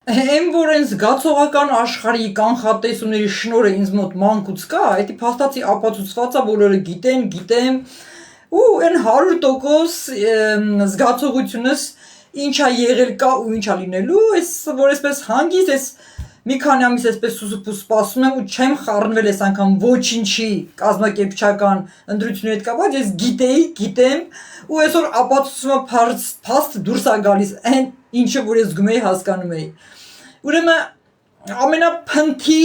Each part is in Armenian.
Այն որ այն զգացողական աշխարհի կանխատեսումների շնորհը ինձ մոտ մանկուց կա, դա փաստացի ապացուցված է, բոլորը գիտեմ, ու այն 100% զգացողությունս ինչա եղել կա ու ինչա լինելու, այս որ այսպես հանգիստ, այս մի քանի ամիս այսպես սուսուփուս սպասում եմ ու չեմ խառնվել այս անգամ ոչինչի կազմակերպչական ընտրությունների հետ կապված, ես գիտեմ ու այսօր ապացուցումը փաստ դուրս է գալիս այն ինչը որ ես զգում էի հասկանում էի։ Ուրեմն ամենափնթի,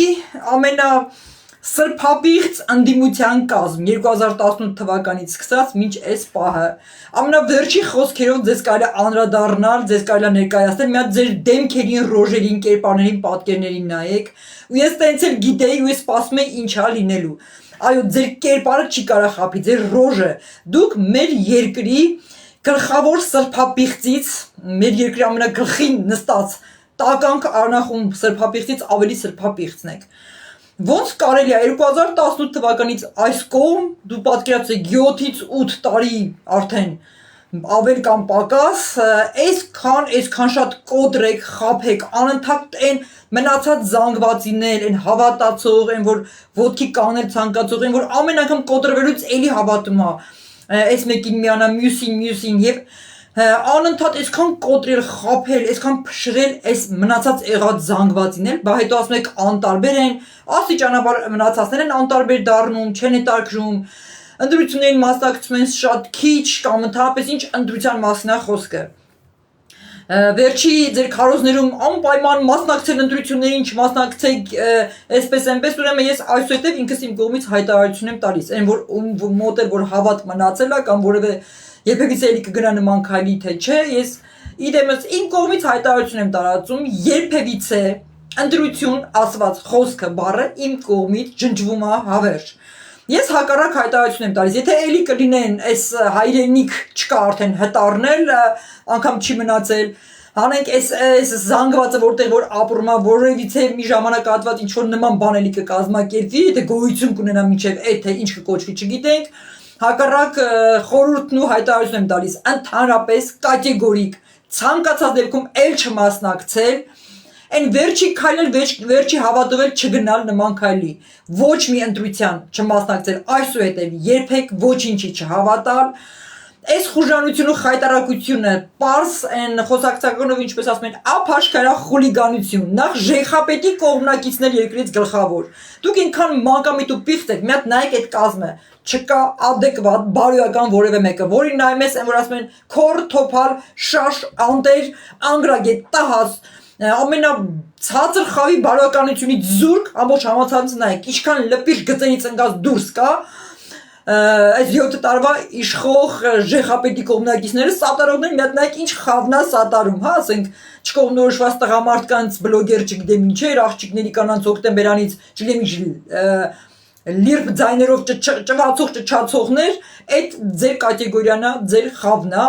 ամենասրբապիղծ ընդդիմության կազմ 2018 թվականից սկսած մինչ այս պահը ամենավերջի խոսքերով ձեզ կարելի է անդրադառնալ, ձեզ կարելի է ներկայացնել, մի հատ ձեր դեմքերին, ռոժերին, կերպարներին, պատկերներին նայեք ու ես տենց էլ գիտեի ու ես սպասում էի ինչա լինելու։ Այո, ձեր կերպարը չի կարող խաբի, ձեր ռոժը, դուք մեր երկրի գլխավոր սրբապիղծից, մեր երկրի ամենագլխին նստած տականք արնախում սրբապիղծից ավելի սրբապիղծն եք։ Ոնց կարելի է 2018 թվականից այս կողմ դու պատկերացրեք 7-ից 8 տարի արդեն ավել կամ պակաս այսքան շատ կոտրեք, խաբեք, անընդհատ այն մնացած զանգվածիներ, այն հավատացող, այն որ ոտքի կանել ցանկացող, այն որ ամեն անգամ կոտրվելուց էլի հավատում է, այս մեկին միանա, մյուսին եւ անընդհատ այսքան կոտրել, խաբել, այսքան փշրել այս մնացած եղած զանգվածին էլ, բա հետո ասում եք անտարբեր են, աստիճանաբար մնացածներ են անտարբեր դառնում, չեն հետաքրում, ընտրություններին մասնակցում են շատ քիչ կամ ընդհանրապես ինչ ընտրության մասին է խոսքը։ Վերջի ձեր քարոզներում անպայման մասնակցել ընտրություններին, չմասնակցեք այսպես այնպես, ուրեմն ես այսուհետև ինքս իմ կողմից հայտարարություն եմ տալիս, այն որ մոտ էլ որ հավատ մնացել է կամ որևէ երբևիցե էլի կգնա նման քայլի թե չէ, ես իդեմս իմ կողմից հայտարարություն եմ տարածում, երբևիցե ընտրություն ասված խոսքը բառը իմ կողմից ջնջվում է հավերժ։ Ես հակառակ հայտարարություն եմ տալիս, եթե էլի կլինեն այս հայրենիք չկա արդեն հտառնել, անգամ չի մնացել, հանենք այս զանգվածը որտեղ որ ապրում է, որևիցե մի ժամանակահատված ինչ որ նման բան էլի կկազմակերպվի, եթե գոյություն կունենա մինչև այդ թե ինչ կկոչվի չգիտենք, հակառակ խորհուրդն ու հայտարարություն եմ տալիս ընդհանրապես կատեգորիկ ցանկացած դեպքում էլ չմասնակցել, այն վերջի քայլել, վերջի հավատովել չգնալ նման քայլի, ոչ մի ընտրության չմասնակցել, այսուհետև երբեք ոչինչի չհավատալ, այս խուժանությունը, խայտարակությունը, պարզ այն խոսակցականով ինչպես ասում են, ափաշկարա խուլիգանություն, նախ ժեխապետի կողմնակիցներ երկրից գլխավոր, դուք ինքան մանկամիտ ու պիղծ եք, մի հատ նայեք այդ կազմը, չկա adekvat բարոյական որևէ մեկը, որին նայում ես, որ ասում են քոր, թոփալ, շաշ, անտեր, անգրագետ, տահած, ամենացածր խավի բարոյականությունից զուրկ ամբողջ համացանցը նայեք, ինչքան լպիր գծերից ընկած դուրս կա, այս 7 տարվա իշխող ժեխապետի կողմնակիցները սատարողներ մի հատ նայեք ինչ խավնա սատարում, հա, ասենք չկողմնորոշված տղամարդկանց բլոգեր չգիտեմ ինչեր, աղջիկների կանանց հոկտեմբերանից չգիտեմ ինչ լիրբ ձայներով ճվացող ճչացողներ, այդ ձեր կատեգորիան է, ձեր խավն է,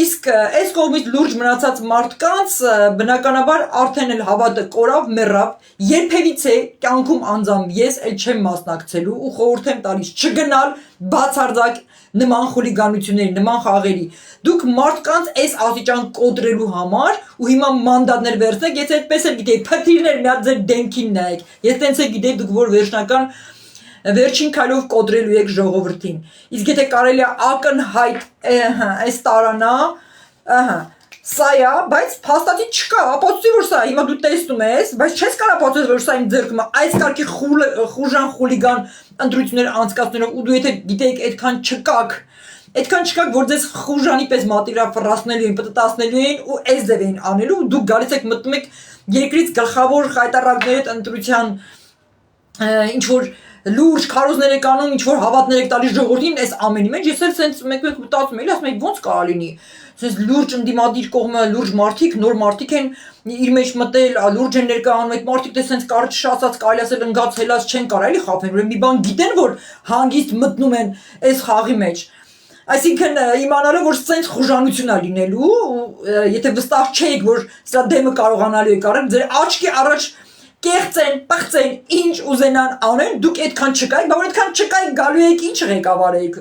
իսկ այս կողմից լուրջ մնացած մարդկանց բնականաբար արդեն էլ հավատը կորավ, մեռավ, երբևիցե կյանքում անձամբ ես էլ չեմ մասնակցելու ու խորհուրդ եմ տալիս չգնալ բացարձակ նման խուլիգանությունների, նման խաղերի, դուք մարդկանց այս աստիճան կոտրելու համար ու հիմա մանդատներ վերցնեք, ես այդպես էլ գիտեի, փթիրներ մի հատ ձեր դեմքին նայեք, ես տենց էլ գիտեի դուք որ վերջնական վերջին քայլով կոտրելու եք ժողովրդին, իսկ եթե կարելի է ակնհայտ այս տարանա, սա է, բայց փաստացի չկա, ապացուցի որ սա, հիմա դու տեսնում ես, բայց չես կարող ապացուցել որ սա իմ ձեռքում է, այս կարգի խուժան խուլիգան ընտրություններ անցկացնելով ու դու եթե գիտեիք այդքան չկաք, որ ձեզ խուժանի պես մատիրապռացնելու էին, պտտացնելու էին ու այս ձև էին անելու ու դուք գալիս եք մտնում եք երկրից գլխավոր խայտարակների հետ ընտրության ինչ որ լուրջ քարոզներ եք անում, ինչ որ հավատներ եք տալիս ժողովրդին, այս ամենի մեջ ես էլ սենց մեկ մտածում եմ, ասում եմ ոնց կարա լինի, սենց լուրջ ընդդիմադիր կողմը, լուրջ մարդիկ, նոր մարդիկ են իր մեջ մտել, լուրջ են ներկայանում, այդ մարդիկ դե սենց կարճ շասած, կարելի ասել ընկած հելած չեն կարա էլի խաբեն, ուրեմն մի բան գիտեն որ հանգիստ մտնում են այս խաղի մեջ։ Այսինքն իմանալով որ սենց խուժանություն է լինելու, եթե վստահ չէիք որ սա դեմը կարողանալու եք արել, ձեր աչքի առաջ կեղծեն, պղծեն, ինչ ուզենան անեն, դուք այդքան չկայք, բայց այդքան չկայք գալու եք ինչ ղեկավար եք,